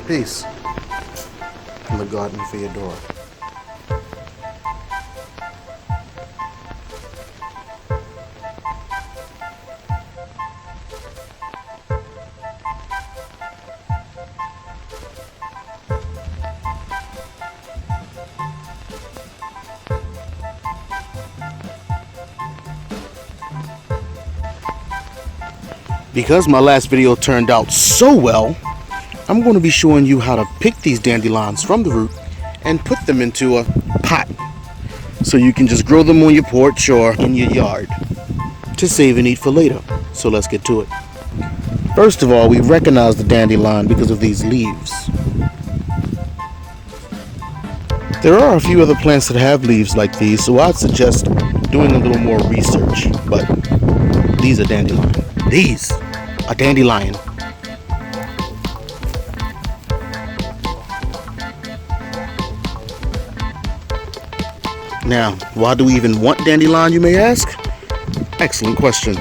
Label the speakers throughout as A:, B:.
A: Peace from the Garden of Feodora. Because my last video turned out so well, I'm going to be showing you how to pick these dandelions from the root and put them into a pot so you can just grow them on your porch or in your yard to save and eat for later. So let's get to it. First of all, we recognize the dandelion because of these leaves. There are a few other plants that have leaves like these, so I'd suggest doing a little more research, but these are dandelion. These are dandelion. Now, why do we even want dandelion, you may ask? Excellent question.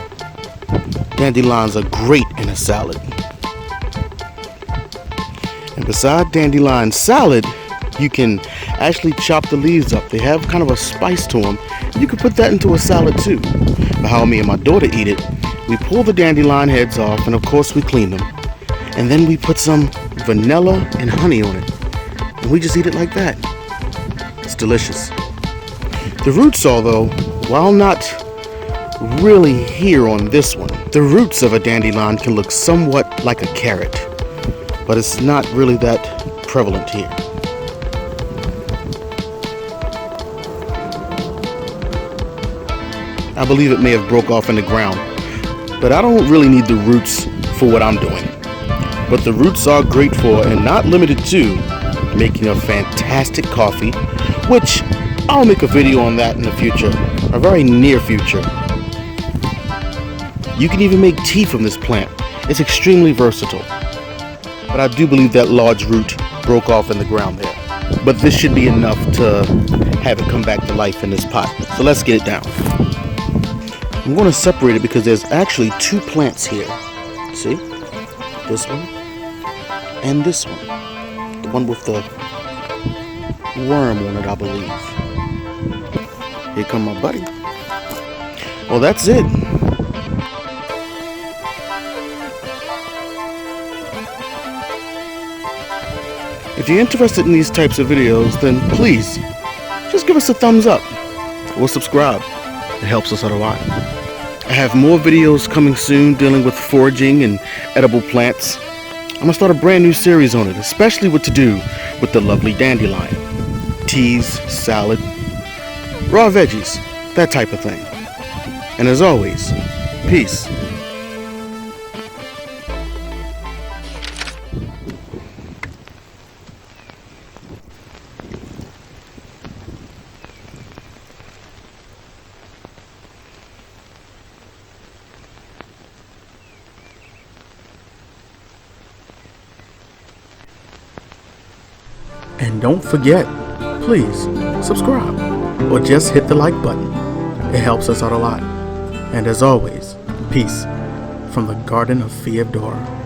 A: Dandelions are great in a salad. And beside dandelion salad, you can actually chop the leaves up. They have kind of a spice to them. You could put that into a salad too. But how me and my daughter eat it, we pull the dandelion heads off, and of course we clean them. And then we put some vanilla and honey on it. And we just eat it like that. It's delicious. The roots are, though, while not really here on this one, the roots of a dandelion can look somewhat like a carrot, but it's not really that prevalent here. I believe it may have broke off in the ground, but I don't really need the roots for what I'm doing. But the roots are great for, and not limited to, making a fantastic coffee, which I'll make a video on that in the future, a very near future. You can even make tea from this plant. It's extremely versatile. But I do believe that large root broke off in the ground there. But this should be enough to have it come back to life in this pot. So let's get it down. I'm going to separate it because there's actually two plants here. See? This one and this one. The one with the worm on it, I believe. Here come my buddy. Well, that's it. If you're interested in these types of videos, then please, just give us a thumbs up or subscribe. It helps us out a lot. I have more videos coming soon dealing with foraging and edible plants. I'm going to start a brand new series on it, especially what to do with the lovely dandelion. Teas, salad, raw veggies, that type of thing. And as always, peace. And don't forget, please subscribe or just hit the like button. It helps us out a lot. And as always, peace from the Garden of Feodora.